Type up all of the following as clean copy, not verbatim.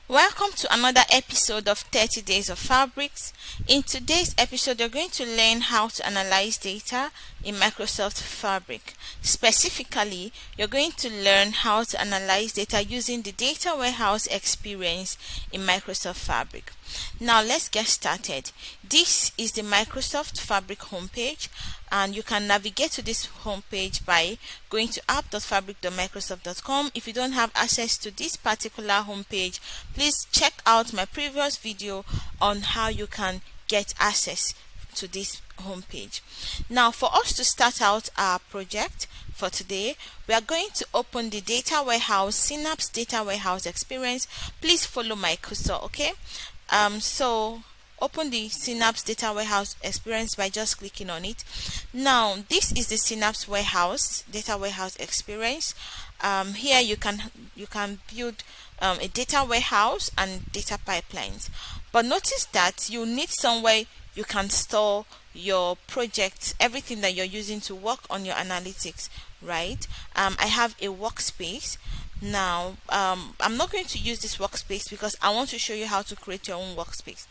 Welcome to another episode of 30 Days of Fabrics. In today's episode, you're going to learn how to analyze data in Microsoft Fabric. Specifically, you're going to learn how to analyze data using the data warehouse experience in Microsoft Fabric. Now let's get started. This is the Microsoft Fabric homepage, and you can navigate to this homepage by going to app.fabric.microsoft.com. If you don't have access to this particular homepage, please check out my previous video on how you can get access to this homepage. Now, for us to start out our project for today, we are going to open the data warehouse, Synapse data warehouse experience. Please follow my cursor, okay? So open the Synapse data warehouse experience by just clicking on it. Now this is the Synapse warehouse data warehouse experience. Here you can build a data warehouse and data pipelines, but notice that you need somewhere you can store your projects, everything that you're using to work on your analytics, right? I have a workspace. Now I'm not going to use this workspace because I want to show you how to create your own workspace.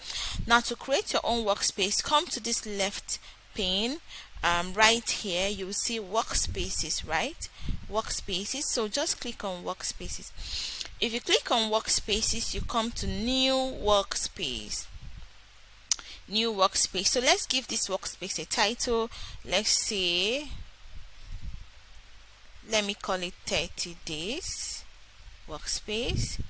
Now, to create your own workspace, come to this left pane. Right here you will see workspaces, right? Workspaces. So just click on workspaces. If you click on workspaces, you come to new workspace. So let's give this workspace a title. Let's say, let me call it 30 days workspace.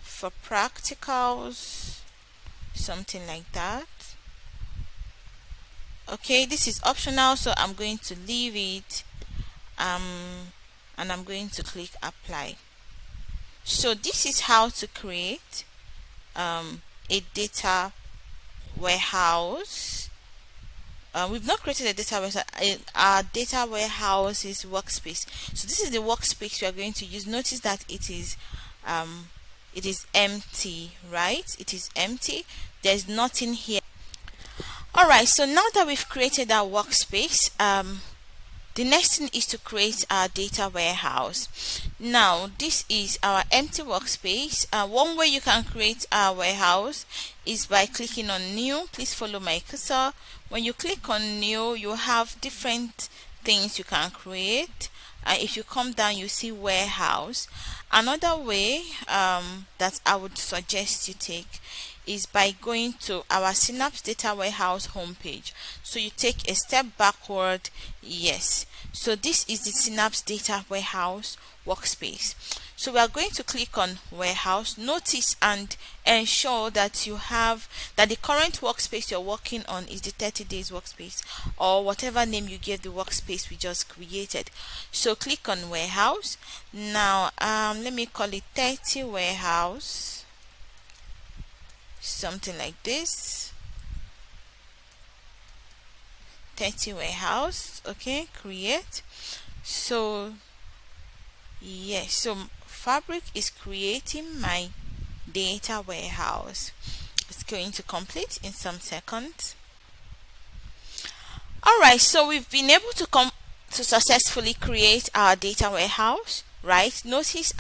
For practicals, something like that. Okay, this is optional, so I'm going to leave it, and I'm going to click apply. So this is how to create a data warehouse. We've not created a data warehouse. Our data warehouse is workspace. So this is the workspace we are going to use. Notice that it is empty, right? It is empty. There's nothing here. Alright, so now that we've created our workspace, the next thing is to create our data warehouse. Now this is our empty workspace. One way you can create our warehouse is by clicking on new. Please follow my cursor. When you click on new, you have different things you can create. If you come down, you see warehouse. Another way that I would suggest you take is by going to our Synapse data warehouse homepage. So you take a step backward. Yes, so this is the Synapse data warehouse workspace. So we are going to click on warehouse. Notice and ensure that you have that the current workspace you're working on is the 30 days workspace, or whatever name you gave the workspace we just created. So click on warehouse. Now let me call it 30 warehouse, something like this. 30 warehouse. Okay, create. So yes, so Fabric is creating my data warehouse. It's going to complete in some seconds. Alright, so we've been able to successfully create our data warehouse, right? Notice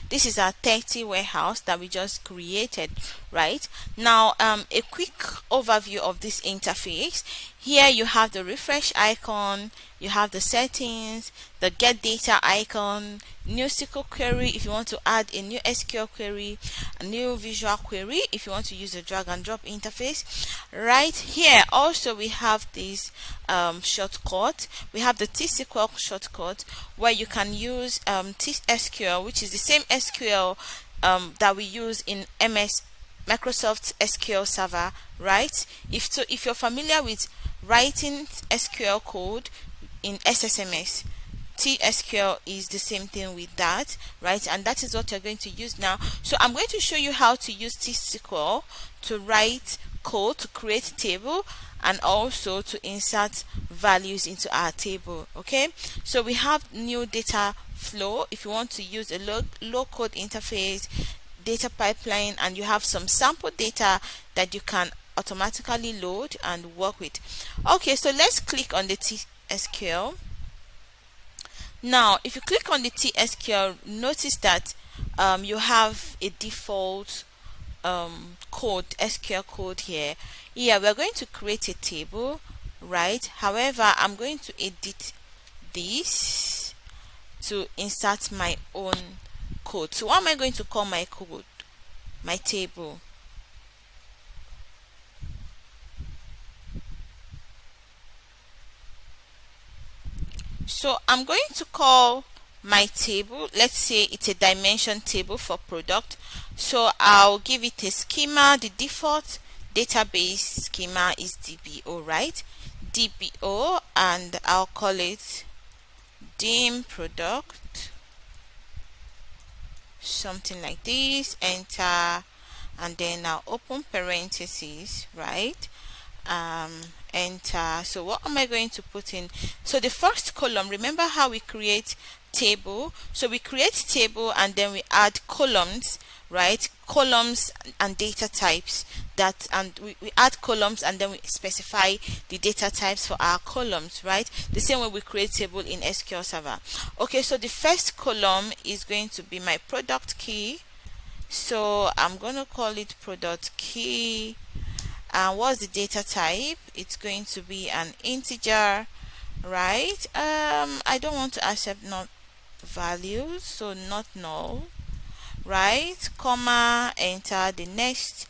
this is our 30 warehouse that we just created, right? Now a quick overview of this interface. Here you have the refresh icon, you have the settings, the get data icon, new SQL query if you want to add a new SQL query, a new visual query if you want to use a drag and drop interface. Right here also we have this shortcut. We have the T-SQL shortcut where you can use T-SQL, which is the same SQL that we use in Microsoft SQL Server, right? If you're familiar with writing SQL code in SSMS, T-SQL is the same thing with that, right? And that is what you're going to use now. So I'm going to show you how to use T-SQL to write code, to create table, and also to insert values into our table. Okay, so we have new data flow. If you want to use a low code interface, data pipeline, and you have some sample data that you can automatically load and work with. Okay, so let's click on the T-SQL. Now if you click on the TSQL, notice that you have a default code, SQL code here. Yeah, we're going to create a table, right? However, I'm going to edit this to insert my own code. So what am I going to call my code? My table. So I'm going to call my table, let's say it's a dimension table for product. So I'll give it a schema. The default database schema is DBO, right? DBO, and I'll call it dim product, something like this. Enter, and then I'll open parentheses, right? um Enter. So what am I going to put in? So the first column, remember how we create table? So we create table and then we add columns, right? Columns and data types, that, and we add columns and then we specify the data types for our columns, right? The same way we create table in SQL Server. Okay, so the first column is going to be my product key. So I'm going to call it product key. And what's the data type? It's going to be an integer, right? I don't want to accept not values, so not null, right? Comma, enter. The next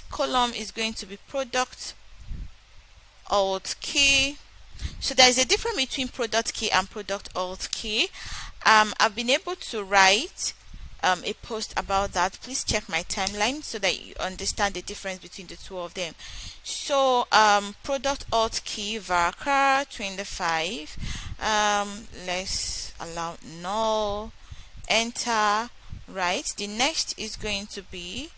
column is going to be product alt key. So there is a difference between product key and product alt key. I've been able to write a post about that. Please check my timeline so that you understand the difference between the two of them. So product alt key varchar 25, let's allow null, enter, right? The next is going to be,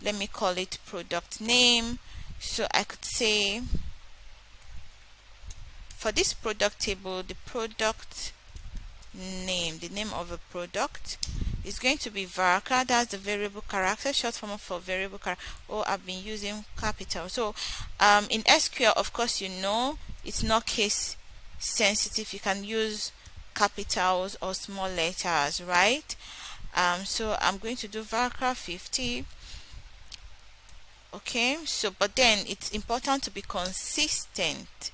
let me call it product name. So I could say for this product table, the product name, the name of a product, is going to be varchar. That's the variable character, short form for variable character. Oh, I've been using capital. So in SQL, of course, you know it's not case sensitive. You can use capitals or small letters, right? So I'm going to do varchar 50. Okay, so but then it's important to be consistent.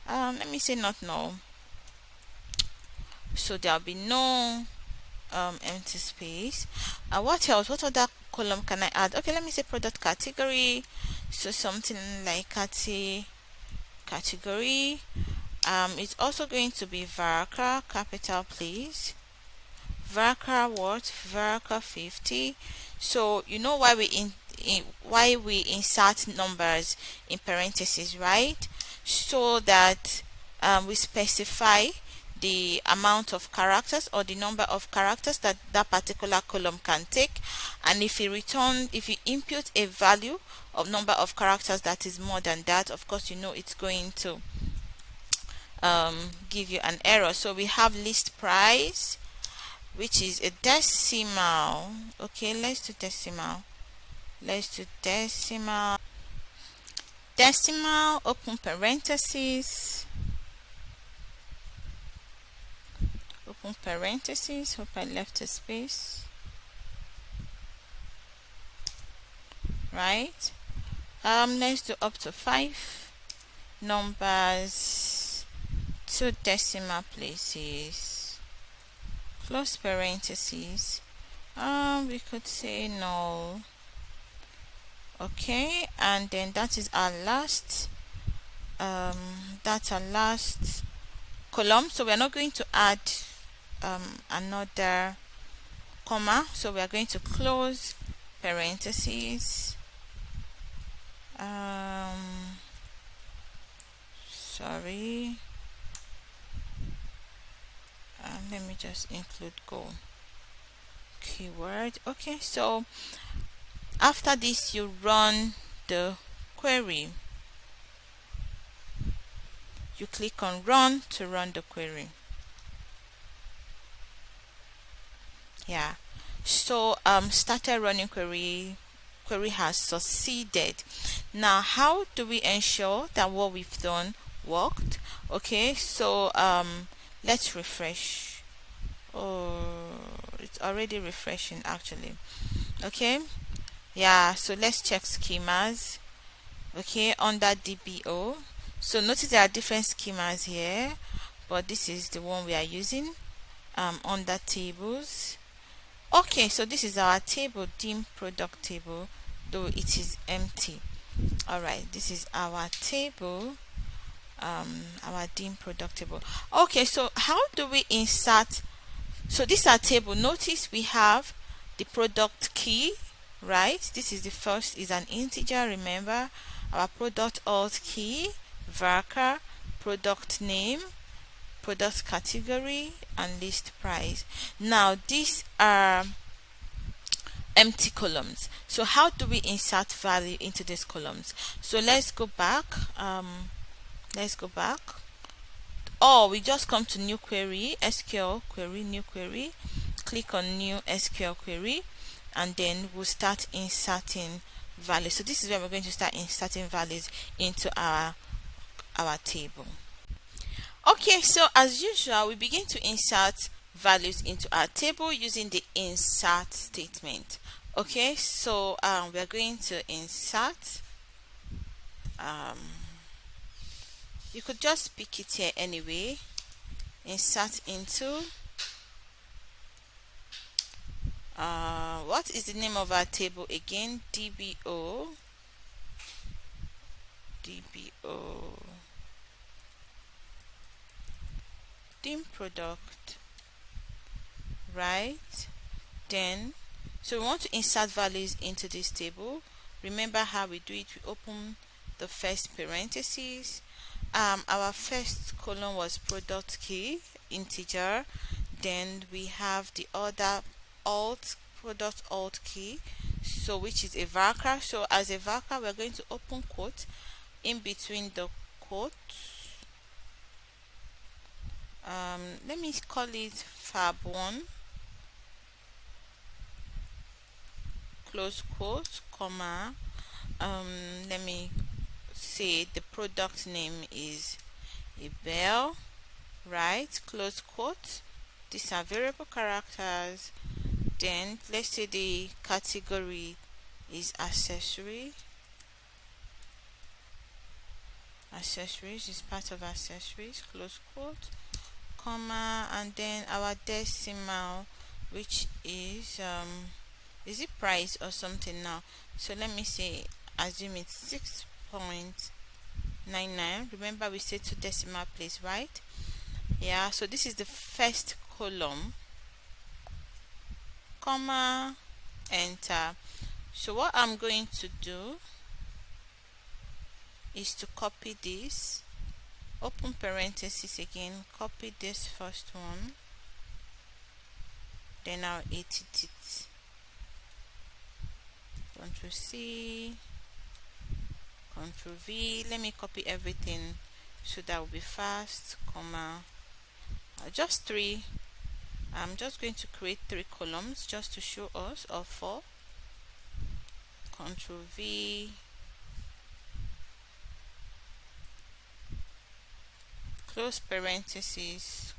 Let me say not null. So there'll be no empty space. What else? What other column can I add? Okay, let me say product category. So something like category. It's also going to be varchar, capital please. Varchar what? Varchar 50. So you know why why we insert numbers in parentheses, right? So that we specify the amount of characters or the number of characters that that particular column can take, and if you input a value of number of characters that is more than that, of course you know it's going to give you an error. So we have list price, which is a decimal. Okay, let's do decimal. Decimal, open parentheses, hope I left a space, right? Let's do up to 5 numbers, 2 decimal places, close parentheses. We could say null. Okay, and then that is our last that's our last column. So we are not going to add another comma, so we are going to close parentheses. Sorry, let me just include go keyword. Okay, so after this you run the query. You click on run to run the query. Yeah, so started running query has succeeded. Now how do we ensure that what we've done worked. Okay, so let's refresh. Oh, it's already refreshing actually. Okay, yeah, so let's check schemas. Okay, under DBO, so notice there are different schemas here, but this is the one we are using. Under tables. Okay, so this is our table, dim product table, though it is empty. All right, this is our table, our dim product table. Okay, so how do we insert? So this is our table. Notice we have the product key, right? This is the first, is an integer. Remember our product alt key, varchar, product name, product category, and list price. Now these are empty columns. So how do we insert value into these columns? So let's go back. Let's go back. Oh, we just come to new query, SQL query, new query. Click on new SQL query, and then we'll start inserting values. So this is where we're going to start inserting values into our table. Okay, so as usual, we begin to insert values into our table using the insert statement. Okay, so we're going to insert. You could just pick it here anyway. Insert into. What is the name of our table again? DBO. Dim product, right? Then, so we want to insert values into this table. Remember how we do it? We open the first parentheses. Our first column was product key, integer. Then we have the other product alt key, so which is a varchar. So as a varchar, we're going to open quote. In between the quotes, let me call it fab1, close quote, comma. Let me say the product name is a bell, right? Close quote. These are variable characters. Then let's say the category is accessory. Accessories is part of accessories, close quote, comma, and then our decimal, which is it price or something now? So let me say, assume it's 6.99. Remember we said to decimal place, right? Yeah, so this is the first column, comma, enter. So what I'm going to do is to copy this, open parenthesis again, copy this first one, then I'll edit it. Ctrl C, Ctrl V. Let me copy everything so that will be fast, comma, just 3. I'm just going to create 3 columns just to show us, or 4. Ctrl V, close parenthesis,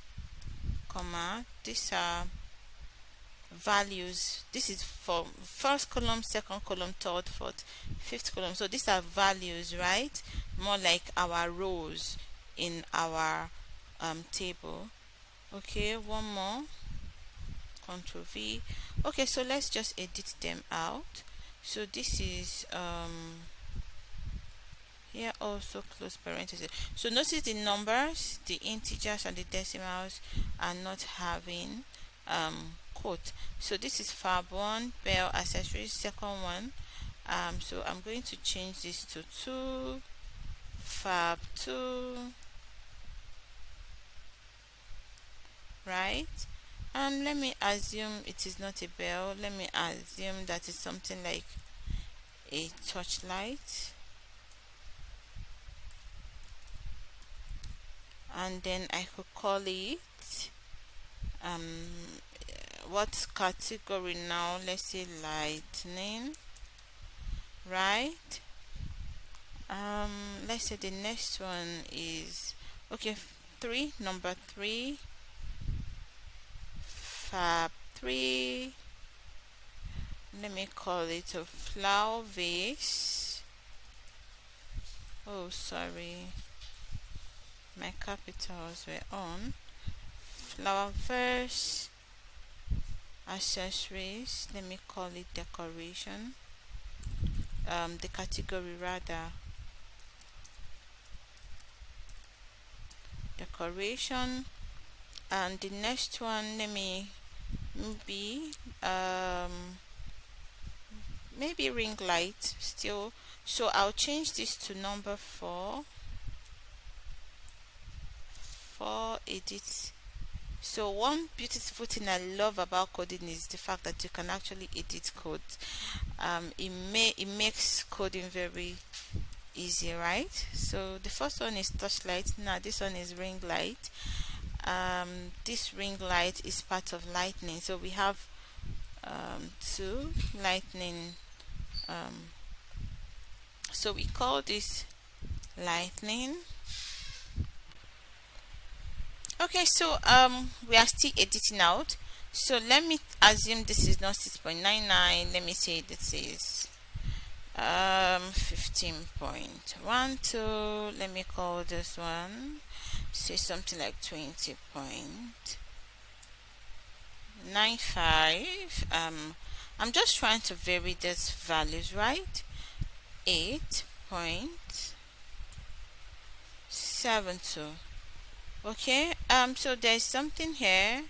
comma. These are values. This is for first column, second column, third, fourth, fifth column. So these are values, right? More like our rows in our table. Okay, one more. Ctrl V. Okay, so let's just edit them out. So this is here also close parenthesis. So notice the numbers, the integers and the decimals are not having quote. So this is fab1, bell accessories, second one. So I'm going to change this to 2, fab2, right? And let me assume it is not a bell. Let me assume that it's something like a torchlight. And then I could call it what category now? Let's say lightning, right? let's say the next one is okay, number 3, fab 3, let me call it a flower vase. Oh, sorry, my capitals were on. Flower vase, accessories, let me call it decoration, the category rather decoration, and the next one, let me maybe ring light still. So I'll change this to number 4 edit. So one beautiful thing I love about coding is the fact that you can actually edit code. It makes coding very easy, right? So the first one is touchlight. Now this one is ring light. This ring light is part of lightning, so we have 2 lightning, so we call this lightning. Okay, so we are still editing out, so let me assume this is not 6.99. let me say this is 15.12. let me call this one, say something like 20.95. I'm just trying to vary these values, right? 8.72. okay, so there's something here,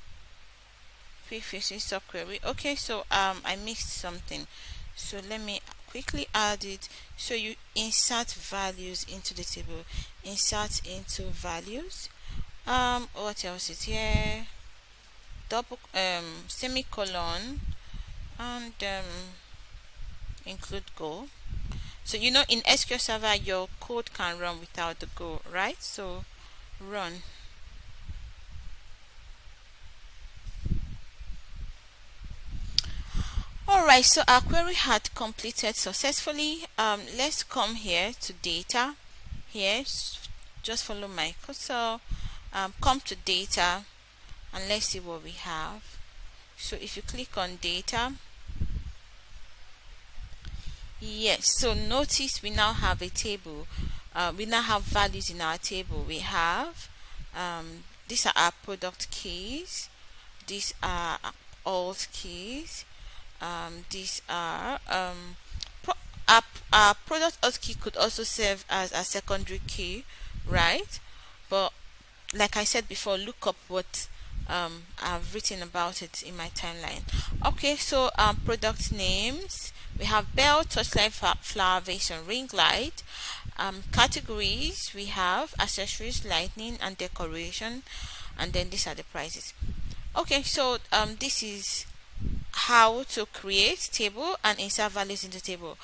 prefixing subquery. Okay, so I mixed something, so let me quickly add it. So you insert values into the table, insert into values. What else is here? Double semicolon, and include goal. So you know, in SQL Server your code can run without the goal, right? So run. Alright, so our query had completed successfully. Let's come here to data. Here, just follow my cursor, come to data, and let's see what we have. So if you click on data, yes, so notice we now have a table. We now have values in our table. We have these are our product keys, these are alt keys, these are our product alt key could also serve as a secondary key, right? But like I said before, look up what I've written about it in my timeline. Okay, so product names, we have bell, touchlight, flower vase, and ring light. Categories, we have accessories, lightning, and decoration, and then these are the prices. Okay, so this is how to create table and insert values into table,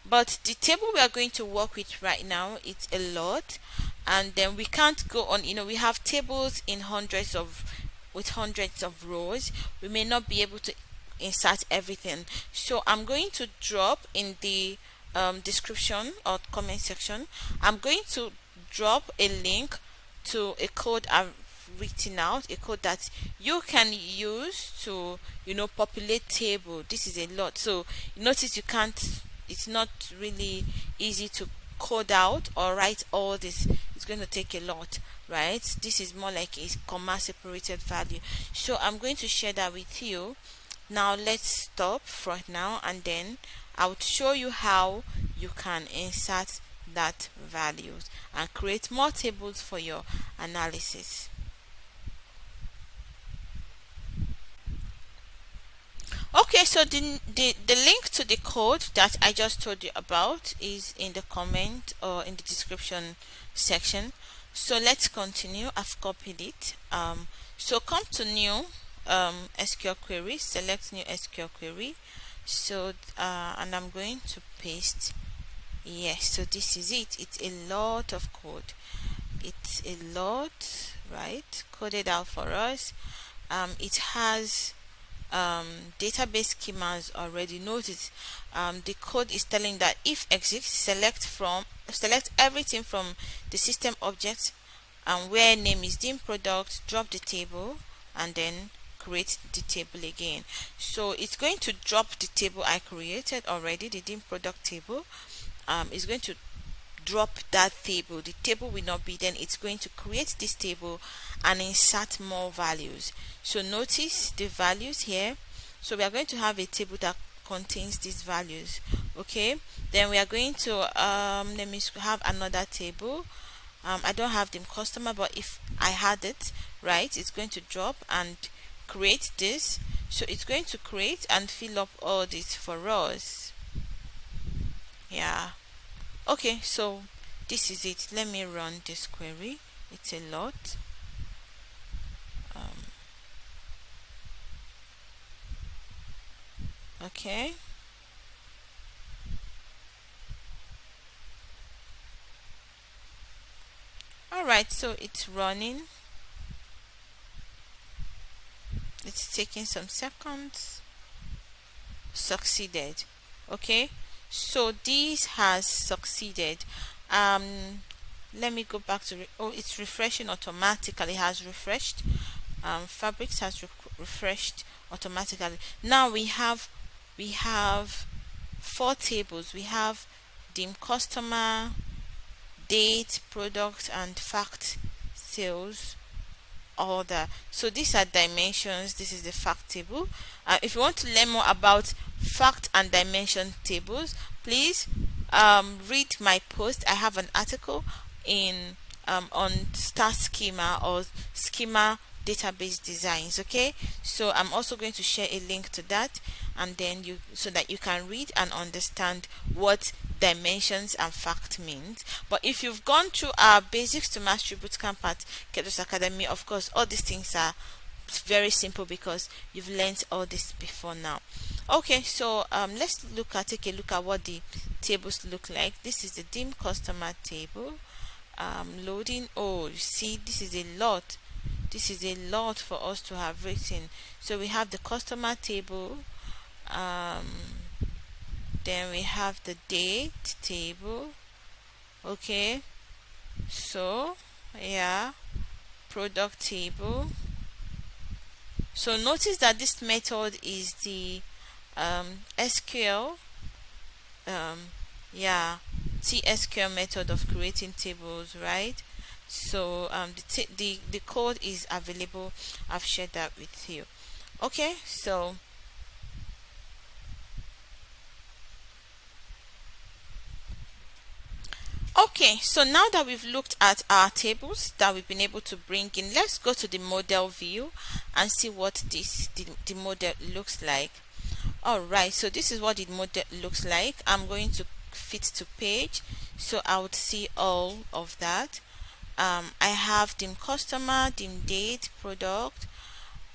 but the table we are going to work with right now, it's a lot, and then we can't go on, you know, we have tables in hundreds of rows. We may not be able to insert everything, so I'm going to drop in the description or comment section, I'm going to drop a link to a code I've written out, a code that you can use to, you know, populate table. This is a lot, so notice you can't, it's not really easy to code out or write all this. It's going to take a lot, right? This is more like a comma separated value, so I'm going to share that with you. Now let's stop for now, and then I would show you how you can insert that values and create more tables for your analysis. Okay, so the link to the code that I just told you about is in the comment or in the description section. So let's continue. I've copied it. So come to new SQL query, select new SQL query. So and I'm going to paste. Yes, so this is it. It's a lot of code. It's a lot, right? Coded out for us. It has database schemas already. Notice the code is telling that if exists, select from select everything from the system object, and where name is dim product, drop the table, and then create the table again. So it's going to drop the table I created already, the dim product table. It's going to drop that table. The table will not be, then it's going to create this table and insert more values. So notice the values here. So we are going to have a table that contains these values. Okay, then we are going to let me have another table. I don't have them customer, but if I had it, right, it's going to drop and create this. So it's going to create and fill up all this for us. Yeah. Okay, so this is it. Let me run this query. It's a lot. Okay. Alright, so it's running. It's taking some seconds. Succeeded. Okay, so this has succeeded. Let me go back to it's refreshing automatically. Has refreshed. Fabrics has refreshed automatically. Now we have 4 tables. We have dim customer, date, product, and fact sales order. So these are dimensions. This is the fact table. If you want to learn more about fact and dimension tables, please read my post. I have an article in on star schema or schema database designs. Okay, so I'm also going to share a link to that, and then so that you can read and understand what dimensions and fact means. But if you've gone through our basics to mastery bootcamp at Ketos Academy, of course all these things are very simple because you've learned all this before now. Okay, so let's take a look at what the tables look like. This is the dim customer table. Loading. Oh, you see, this is a lot. This is a lot for us to have written. So we have the customer table, then we have the date table. Okay, so yeah, product table. So notice that this method is the SQL yeah, TSQL method of creating tables, right? So the code is available. I've shared that with you. Okay, so now that we've looked at our tables that we've been able to bring in, let's go to the model view and see what the model looks like. Alright, so this is what the model looks like. I'm going to fit to page, so I would see all of that. I have dim customer, dim date, product.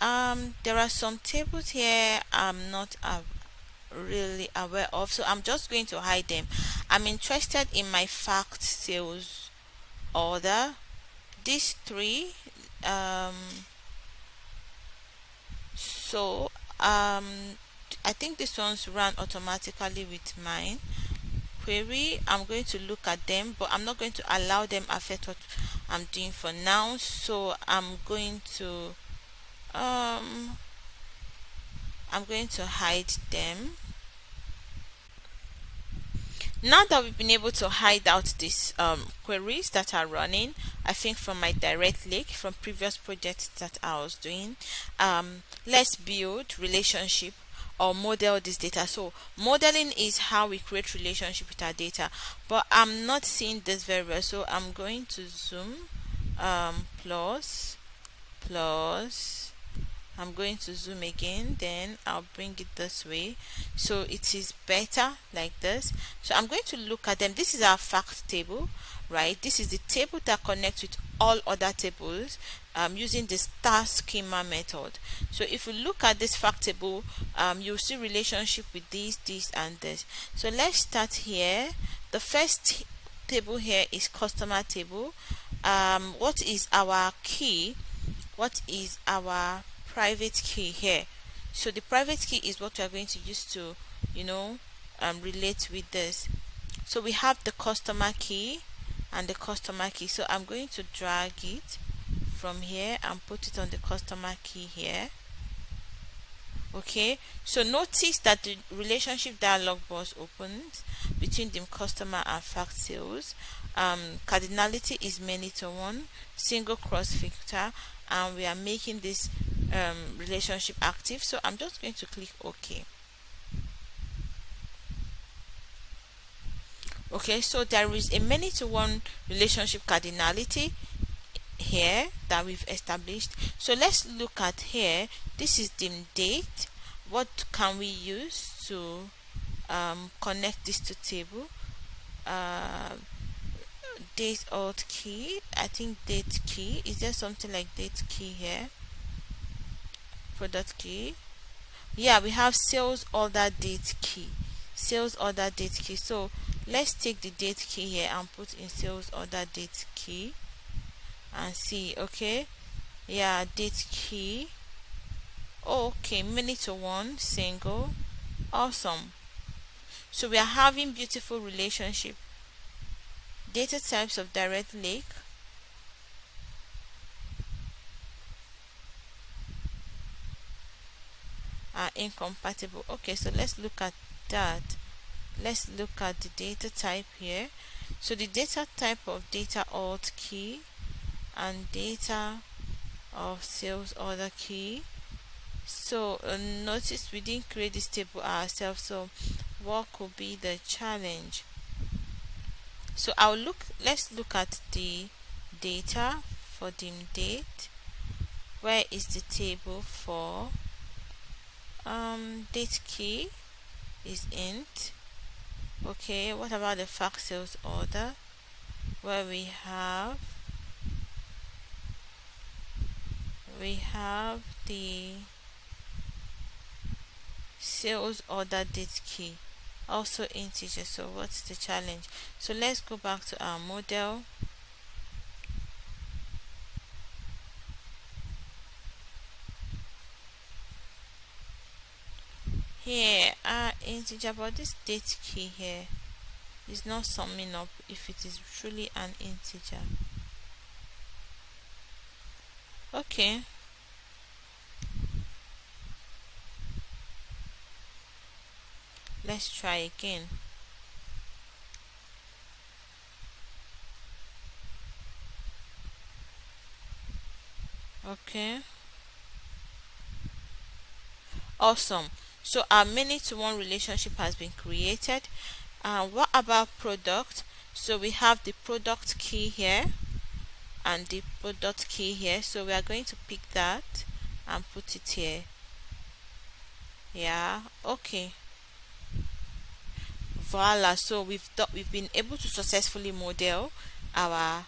There are some tables here I'm not really aware of, so I'm just going to hide them. I'm interested in my fact sales order. These 3. So I think this one's run automatically with mine query. I'm going to look at them, but I'm not going to allow them affect what I'm doing for now. So I'm going to hide them. Now that we've been able to hide out these queries that are running, I think from my direct link from previous projects that I was doing, let's build relationship or model this data. So modeling is how we create relationship with our data, but I'm not seeing this very well, so I'm going to zoom plus I'm going to zoom again, then I'll bring it this way so it is better like this. So I'm going to look at them. This is our fact table, right? This is the table that connects with all other tables using the star schema method. So if you look at this fact table, you'll see relationship with this, and this. So let's start here. The first table here is customer table. What is our key? What is our private key here? So the private key is what we are going to use to relate with this. So we have the customer key and the customer key. So I'm going to drag it from here and put it on the customer key here. Okay, so notice that the relationship dialog box opens between the customer and fact sales. Cardinality is many to one, single cross filter, and we are making this relationship active. So I'm just going to click OK. Okay, so there is a many to one relationship cardinality here that we've established. So let's look at here. This is the date. What can we use to connect this to table? Date alt key. I think date key. Is there something like date key here? Product key. Yeah, we have sales order date key. Sales order date key. So let's take the date key here and put in sales order date key and see. Okay, yeah, date key. Okay, minute to one, single. Awesome. So we are having beautiful relationship. Data types of direct link are incompatible. Okay, so let's look at that. Let's look at the data type here. So the data type of data alt key and data of sales order key. So notice we didn't create this table ourselves, so what could be the challenge? So let's look at the data for the date. Where is the table for date key is int. Okay, what about the fact sales order, where we have the sales order date key, also integer. So what's the challenge? So let's go back to our model. Here integer, but this date key here is not summing up if it is truly an integer. Okay, let's try again. Okay, awesome. So our many to one relationship has been created. What about product? So we have the product key here and the product key here. So we are going to pick that and put it here. Yeah, okay. Voila, so we've been able to successfully model our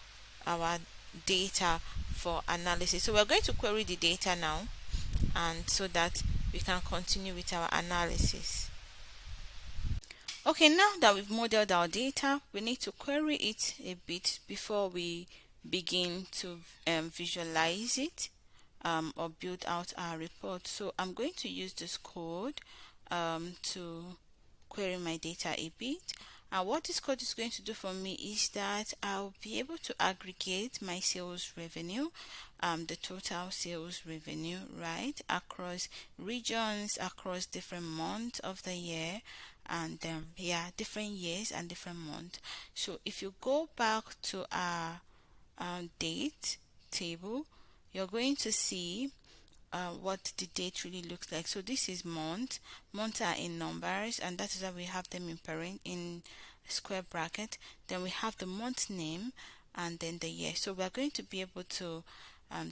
data for analysis. So we're going to query the data now, and so that we can continue with our analysis. Okay, now that we've modeled our data, we need to query it a bit before we begin to visualize it or build out our report. So I'm going to use this code to query my data a bit. And what this code is going to do for me is that I'll be able to aggregate my sales revenue, the total sales revenue, right, across regions, across different months of the year, and yeah, different years and different months. So if you go back to our date table, you're going to see what the date really looks like. So this is month. Months are in numbers, and that is why we have them in parent in square bracket. Then we have the month name and then the year. So we're going to be able to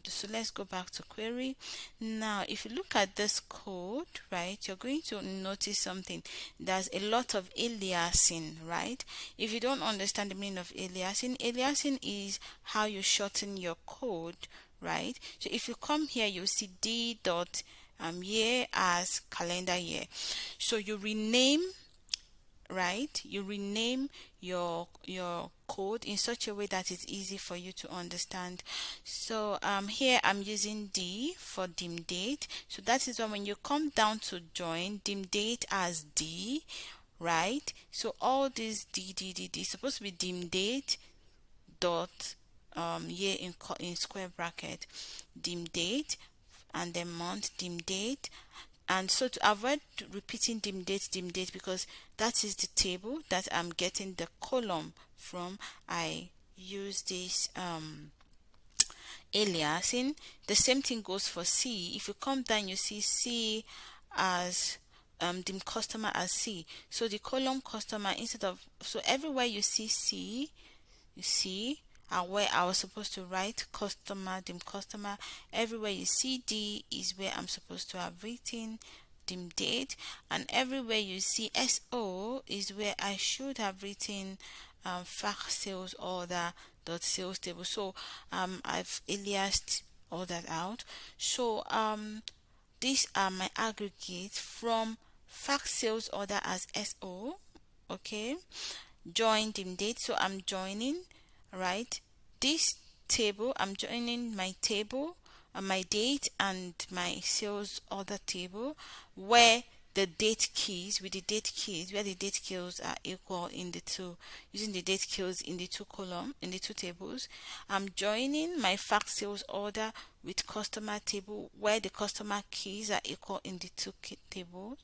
so let's go back to query. Now if you look at this code, right, you're going to notice something. There's a lot of aliasing, right? If you don't understand the meaning of aliasing is how you shorten your code, right? So if you come here, you'll see d dot year as calendar year. So you rename, right? You rename your code in such a way that it's easy for you to understand. So here I'm using D for dim date. So that is why when you come down to join dim date as D, right? So all these D supposed to be dim date dot year in square bracket, dim date, and then month, dim date. And so to avoid repeating dim date, because that is the table that I'm getting the column from, I use this aliasing. The same thing goes for C. If you come down, you see C as the customer as C. So the column customer, instead of, so everywhere you see C, you see, and where I was supposed to write customer, dim customer, everywhere you see D is where I'm supposed to have written dim date, and everywhere you see SO is where I should have written fact sales order dot sales table. So I've aliased all that out. So these are my aggregates from fact sales order as SO. Okay, join dim date, so I'm joining, right, this table. I'm joining my table, my date and my sales order table, where the date keys, with the date keys, where the date keys are equal in the two, using the date keys in the two column, in the two tables. I'm joining my fact sales order with customer table, where the customer keys are equal in the two tables.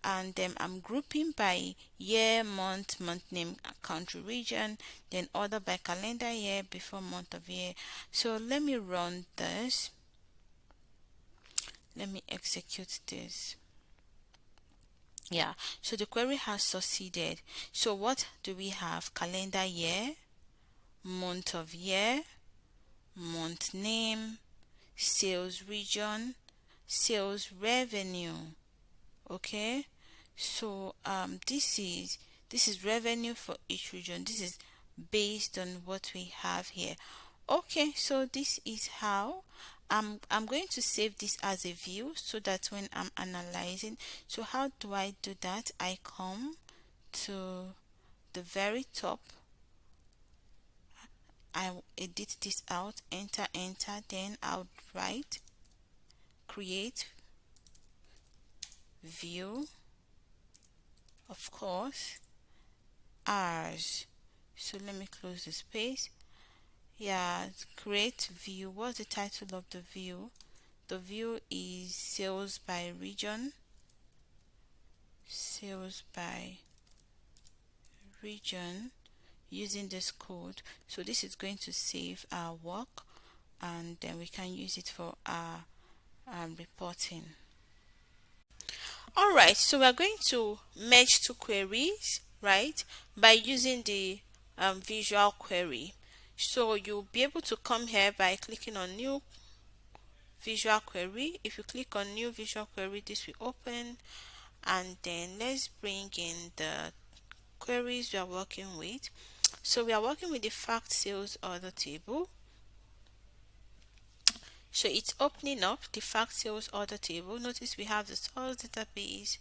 And then I'm grouping by year, month, month name, country, region, then order by calendar year before month of year. So let me run this. Let me execute this. Yeah, so the query has succeeded. So what do we have? Calendar year, month of year, month name, sales region, sales revenue. Okay, so this is revenue for each region. This is based on what we have here. Okay, so this is how I'm going to save this as a view so that when I'm analyzing, so how do I do that? I come to the very top, I edit this out, enter, then I'll write create view, of course, ours. So let me close the space. Yeah, create view. What's the title of the view? The view is sales by region, sales by region, using this code. So this is going to save our work, and then we can use it for our reporting. All right, so we're going to merge two queries, right, by using the visual query. So you'll be able to come here by clicking on new visual query. If you click on new visual query, this will open, and then let's bring in the queries we are working with. So we are working with the fact sales order table. So it's opening up the fact sales order table. Notice we have the source database,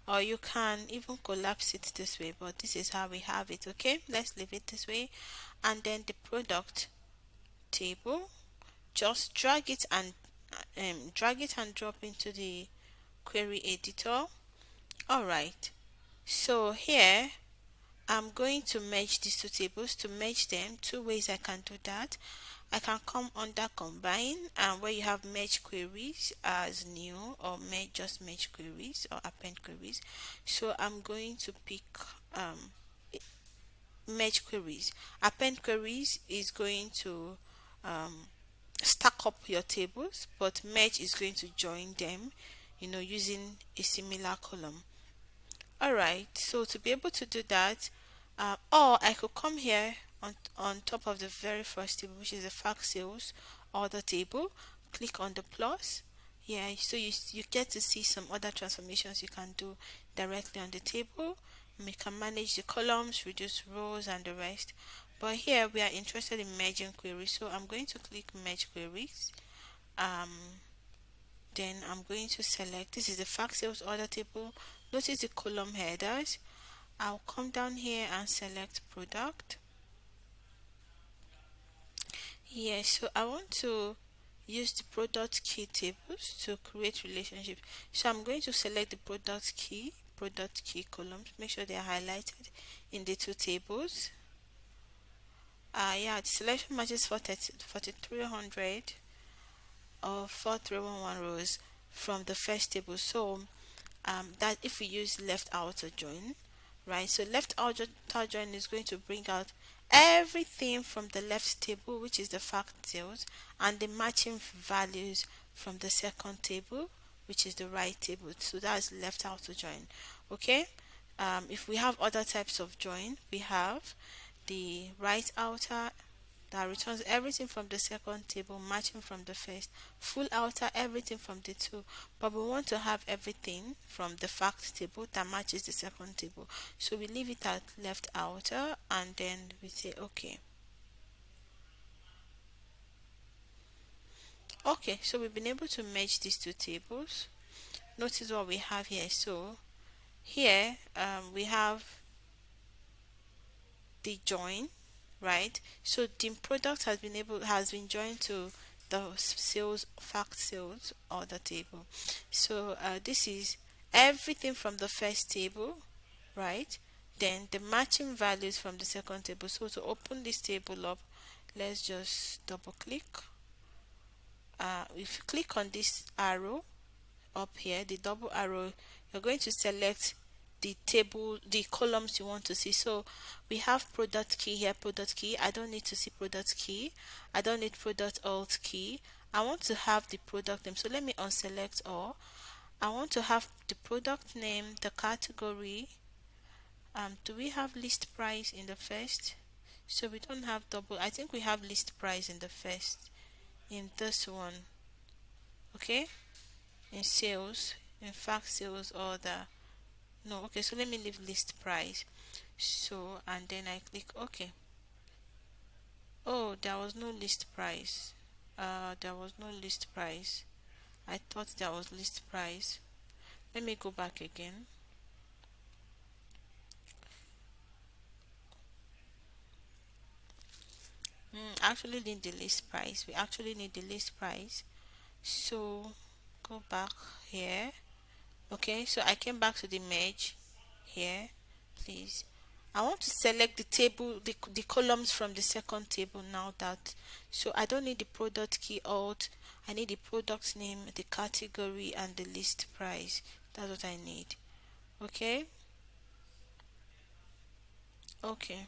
or you can even collapse it this way, but this is how we have it. Okay, let's leave it this way. And then the product table, just drag it and drop into the query editor. All right, so here I'm going to merge these two tables. To merge them, two ways I can do that. I can come under combine, and where you have merge queries as new, or just merge queries or append queries. So I'm going to pick merge queries. Append queries is going to stack up your tables, but merge is going to join them, using a similar column. All right, so to be able to do that, or I could come here on top of the very first table, which is the fact sales order table, click on the plus. Yeah, so you get to see some other transformations you can do directly on the table. We can manage the columns, reduce rows, and the rest. But here we are interested in merging queries, so I'm going to click merge queries. Then I'm going to select, this is the fact sales order table. Notice the column headers. I'll come down here and select product. Yes, so I want to use the product key tables to create relationships. So I'm going to select the product key, product key columns. Make sure they are highlighted in the two tables. Yeah, the selection matches 4300 or 4311 rows from the first table. So that if we use left outer join, right? So left outer join is going to bring out everything from the left table, which is the fact sales, and the matching values from the second table, which is the right table. So that's left outer join. Okay. If we have other types of join, we have the right outer that returns everything from the second table matching from the first, full outer everything from the two, but we want to have everything from the fact table that matches the second table, so we leave it at left outer and then we say okay. Okay, so we've been able to merge these two tables. Notice what we have here. So here we have the join, right? So the product has been joined to the sales fact sales order table. So this is everything from the first table, right? Then the matching values from the second table. So to open this table up, let's just double click. If you click on this arrow up here, the double arrow, you're going to select the table, the columns you want to see. So we have product key here, product key. I don't need to see product key. I don't need product alt key. I want to have the product name. So let me unselect all. I want to have the product name, the category. Do we have list price in the first? So we don't have double. I think we have list price in the first, in this one. Okay, in sales, in fact sales order. No, okay, so let me leave list price. So and then I click OK. Oh, there was no list price. There was no list price. I thought there was list price. Let me go back again. Actually need the list price. We actually need the list price. So go back here. Okay, so I came back to the merge here, please. I want to select the table, the columns from the second table now. That so I don't need the product key alt. I need the product name, the category, and the list price. That's what I need. Okay. Okay.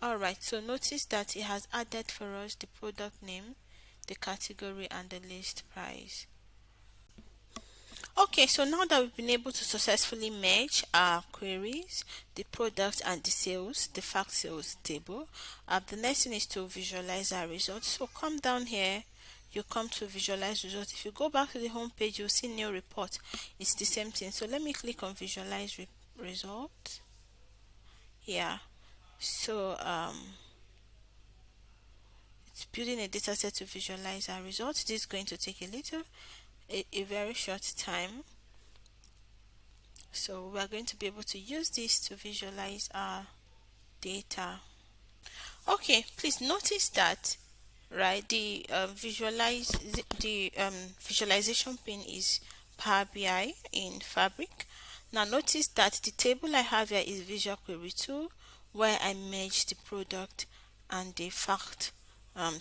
All right, so notice that it has added for us the product name, the category, and the list price. Okay, so now that we've been able to successfully merge our queries, the product and the sales, the fact sales table, the next thing is to visualize our results. So come down here, you come to visualize results. If you go back to the home page, you'll see new report. It's the same thing. So let me click on visualize result. Yeah. So it's building a data set to visualize our results. This is going to take a very short time. So we are going to be able to use this to visualize our data. Okay, please notice that, right, the visualization pane is Power BI in Fabric. Now notice that the table I have here is Visual Query 2, where I merge the product and the fact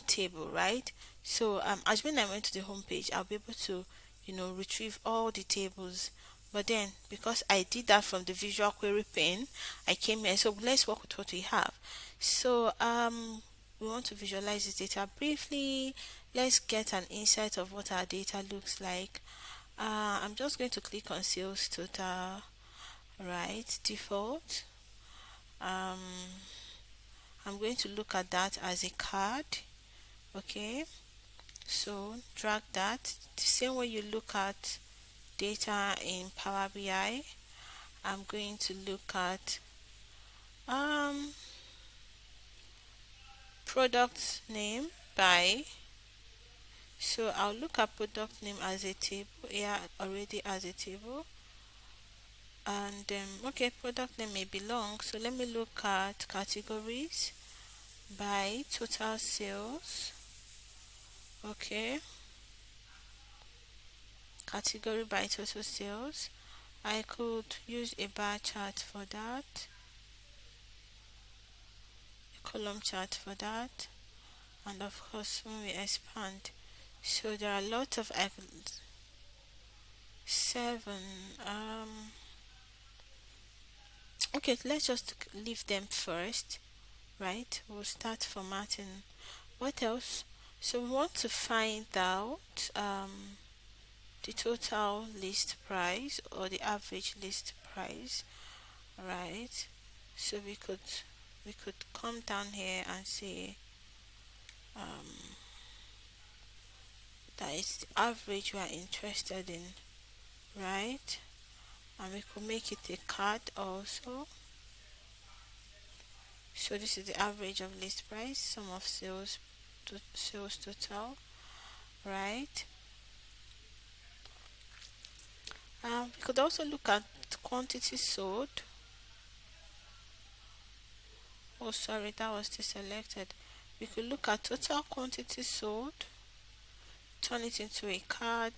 table, right? So as when I went to the home page, I'll be able to retrieve all the tables, but then because I did that from the Visual Query pane, I came here. So let's work with what we have. So we want to visualize this data briefly. Let's get an insight of what our data looks like. I'm just going to click on sales total, right, default. I'm going to look at that as a card. Okay, so drag that the same way you look at data in Power BI. I'm going to look at product name by. So I'll look at product name as a table here, already as a table, and okay, product name may be long, so let me look at categories by total sales. Okay, category by total sales. I could use a bar chart for that, a column chart for that, and of course when we expand, so there are a lot of icons. 7. Okay, let's just leave them first, right? We'll start formatting. What else? So we want to find out the total list price or the average list price, right? So we could come down here and say that is the average we are interested in, right? And we could make it a card also. So this is the average of list price, sum of sales to sales total, right? We could also look at quantity sold. Oh, sorry, that was deselected. We could look at total quantity sold, turn it into a card,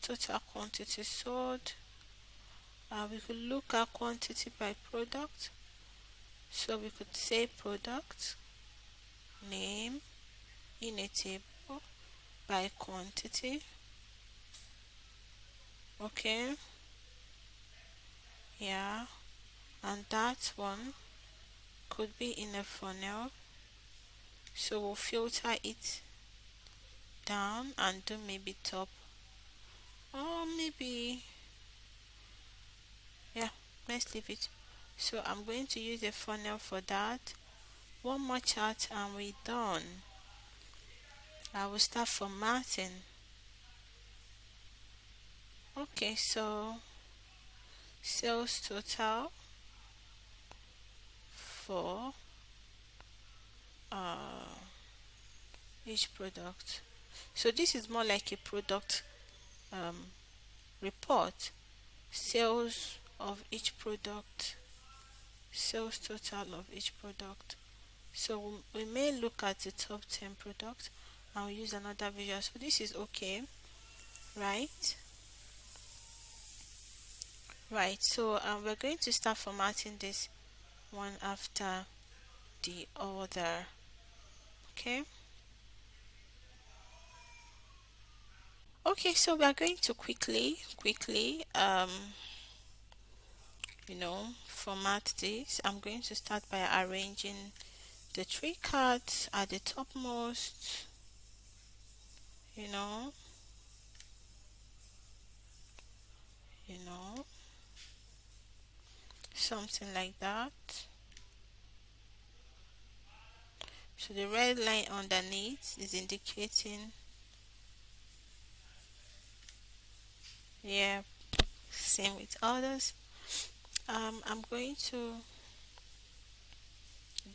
total quantity sold. We could look at quantity by product. So we could say product name in a table by quantity. Okay, yeah, and that one could be in a funnel. So we'll filter it down and do maybe top, or maybe, yeah, let's leave it. So I'm going to use a funnel for that. One more chart and we're done. I will start formatting. Okay, so sales total for each product. So this is more like a product um, report. Sales of each product, sales total of each product. So we may look at the top 10 products and we use another visual. So this is okay, right? Right, so we're going to start formatting this one after the other. Okay. Okay, so we are going to quickly format this. I'm going to start by arranging the three cards at the topmost, you know, you know, something like that. So the red line underneath is indicating, yeah, same with others. I'm going to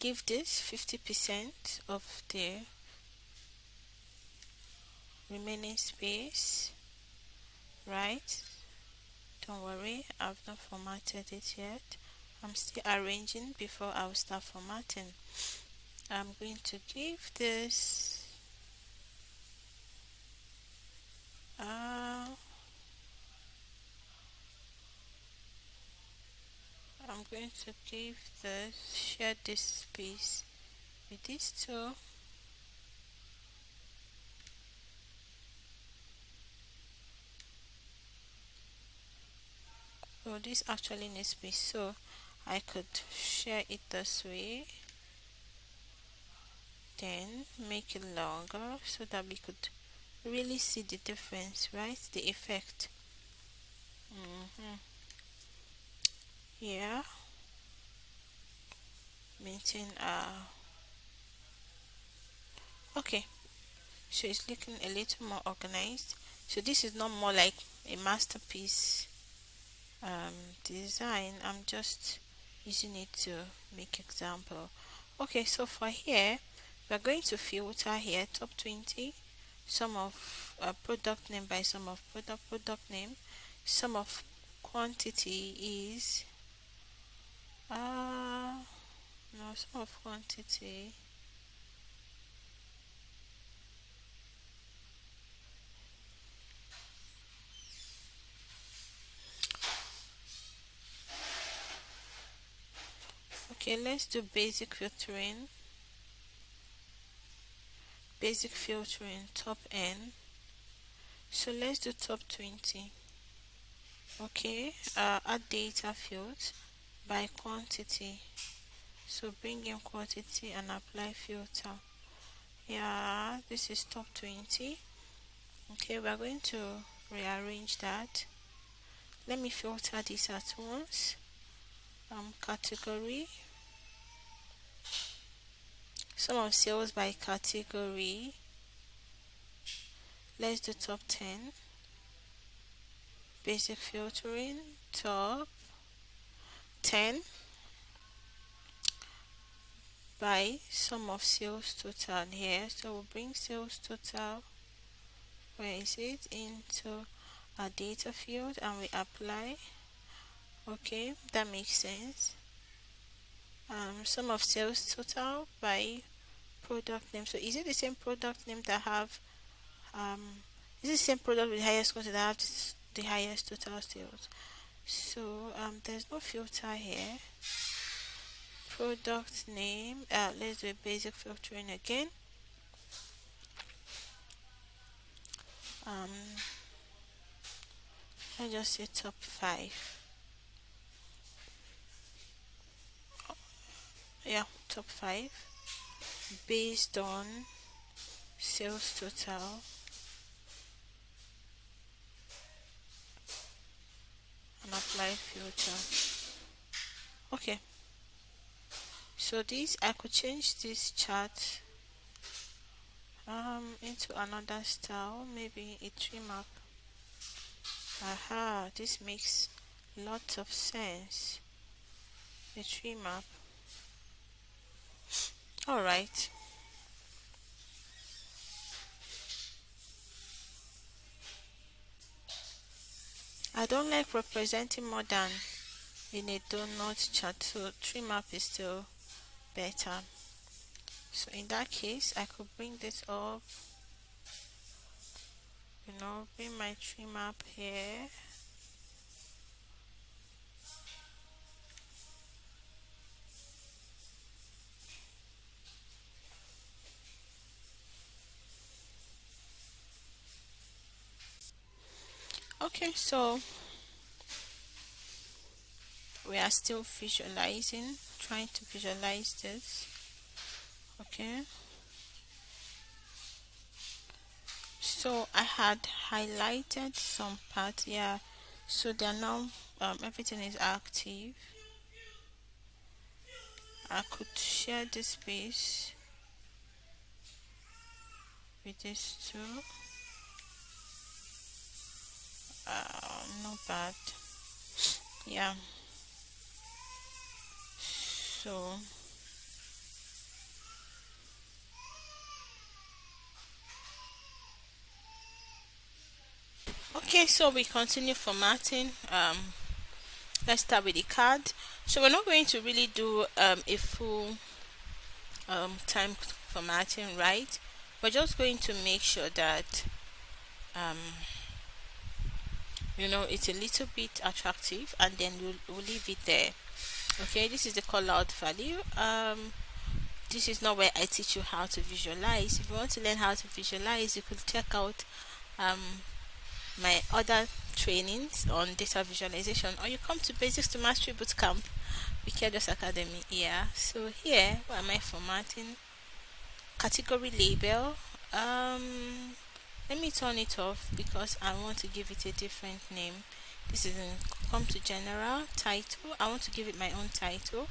give this 50% of the remaining space, right? Don't worry, I've not formatted it yet. I'm still arranging before I'll start formatting. I'm going to give this I'm going to give this share this space with these two. Oh, this actually needs space, so I could share it this way, then make it longer so that we could really see the difference, right? The effect. Yeah, maintain okay, so it's looking a little more organized. So this is not more like a masterpiece design. I'm just using it to make example. Okay, so for here we're going to filter here top 20, sum of product name by sum of product name. Sum of quantity is no, sum of quantity, Okay, let's do basic filtering. Basic filtering top n. So let's do top 20. Okay, add data fields by quantity. So bring in quantity and apply filter. Yeah, this is top 20. Okay, we're going to rearrange that. Let me filter this at once. Category, sum of sales by category. Let's do top 10. Basic filtering, top 10 by sum of sales total here. So we'll bring sales total, where is it, into our data field and we apply. Okay, that makes sense. Sum of sales total by product name. So is it the same product name that have is it the same product with the highest quantity that have the highest total sales? So there's no filter here. Product name, let's do a basic filtering again. Let's just say top 5. Yeah, top 5 based on sales total and apply filter. Okay, so this, I could change this chart into another style, maybe a tree map. Aha, this makes lots of sense. A tree map. All right. I don't like representing more than in a donut chart, so tree map is still better. So in that case, I could bring this up, bring my tree map here. Okay, so we are still visualizing, trying to visualize this. Okay, so I had highlighted some parts, yeah, so they're now everything is active. I could share this space with this too. Not bad. Yeah, so okay, so we continue formatting. Let's start with the card. So we're not going to really do a full time formatting, right? We're just going to make sure that it's a little bit attractive, and then we'll leave it there. Okay, this is the call out value. This is not where I teach you how to visualize. If you want to learn how to visualize, you could check out my other trainings on data visualization, or you come to Basics to Mastery Bootcamp with Kedos Academy. Yeah, so here, what am I formatting? Category label. Let me turn it off because I want to give it a different name. This is in come to general title. I want to give it my own title.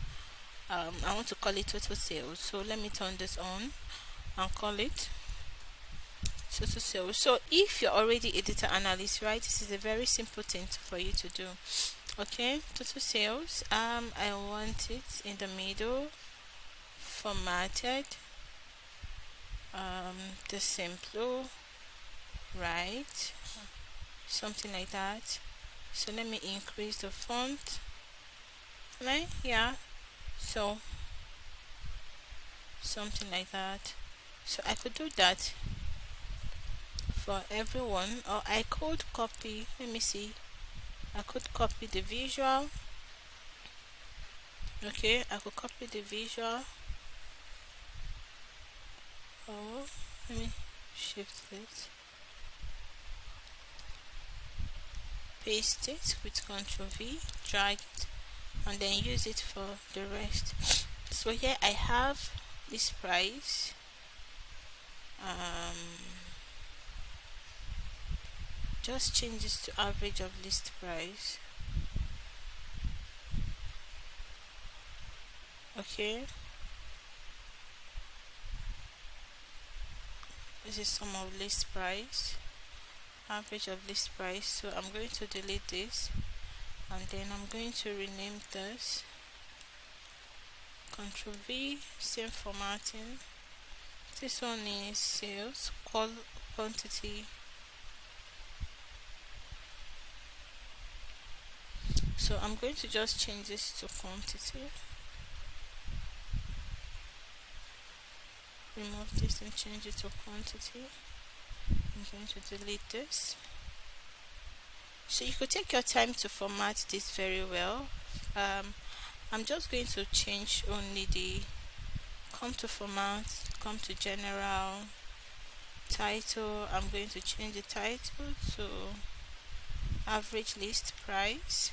I want to call it total sales. So let me turn this on and call it total sales. So if you're already a data analyst, right, this is a very simple thing for you to do. Okay, total sales. I want it in the middle, formatted, the simple, right, something like that. So let me increase the font. Right, yeah, so something like that. So I could do that for everyone, or I could copy, let me see, I could copy the visual Okay, I could copy the visual, or let me shift it, paste it with Ctrl V, drag it, and then use it for the rest. So here I have this price. Just change this to average of list price. Okay, this is sum of list price, average of list price. So I'm going to delete this, and then I'm going to rename this. Ctrl V, same formatting. This one is sales quantity. So I'm going to just change this to quantity. Remove this and change it to quantity. I'm going to delete this. So you could take your time to format this very well. I'm just going to change only the come to format, come to general, title. I'm going to change the title to average list price.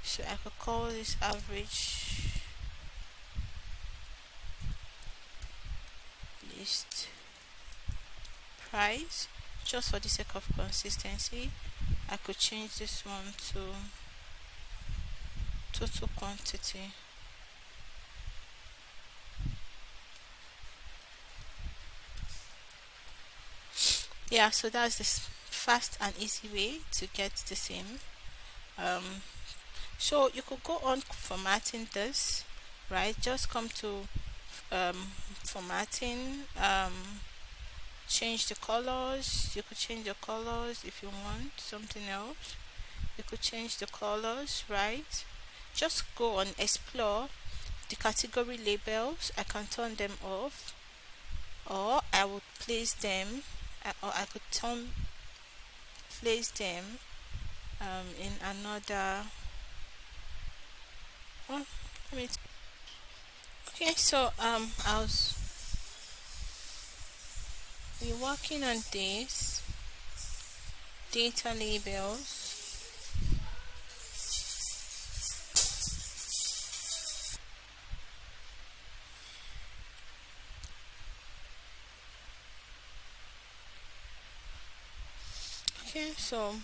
So I could call this average list price. Just for the sake of consistency, I could change this one to total quantity. Yeah, so that's the fast and easy way to get the same. So you could go on formatting this, right? Just come to formatting, change the colors. You could change the colors if you want something else. You could change the colors, right? Just go on explore the category labels. I can turn them off, or I would place them, or I could place them in another. Oh, let me. Okay, so I'll be working on this data labels. Okay, so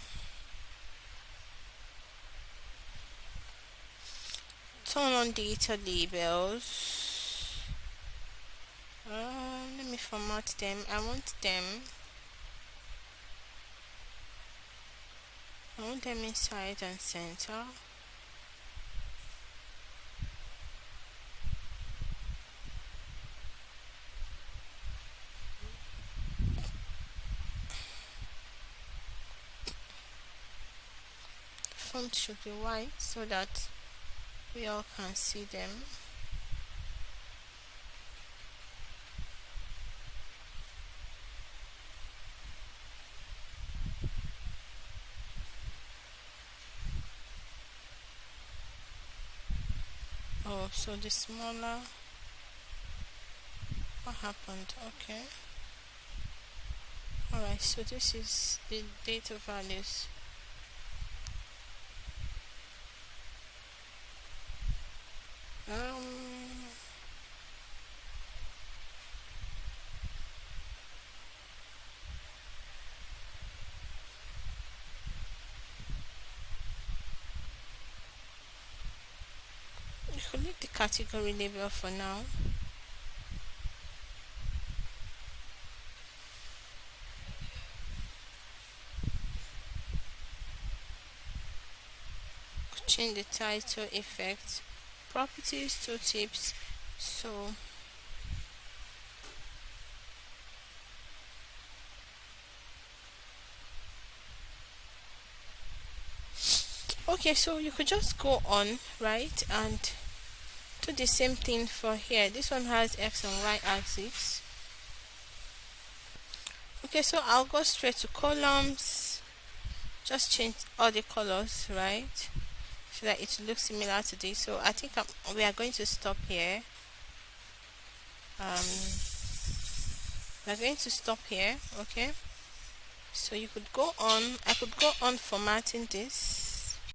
turn on data labels. Let me format them. I want them inside and center. Font should be white so that we all can see them. Oh, so the smaller, what happened? Okay, alright, so this is the data values. You could leave the category label for now. Could change the title, effect, properties, tooltips. So okay, so you could just go on, right, and do the same thing for here. This one has x and y axis. Okay, so I'll go straight to columns, just change all the colors, right? so that it looks similar to this. So I think we are going to stop here. We're going to stop here. Okay, so you could go on, I could go on formatting this.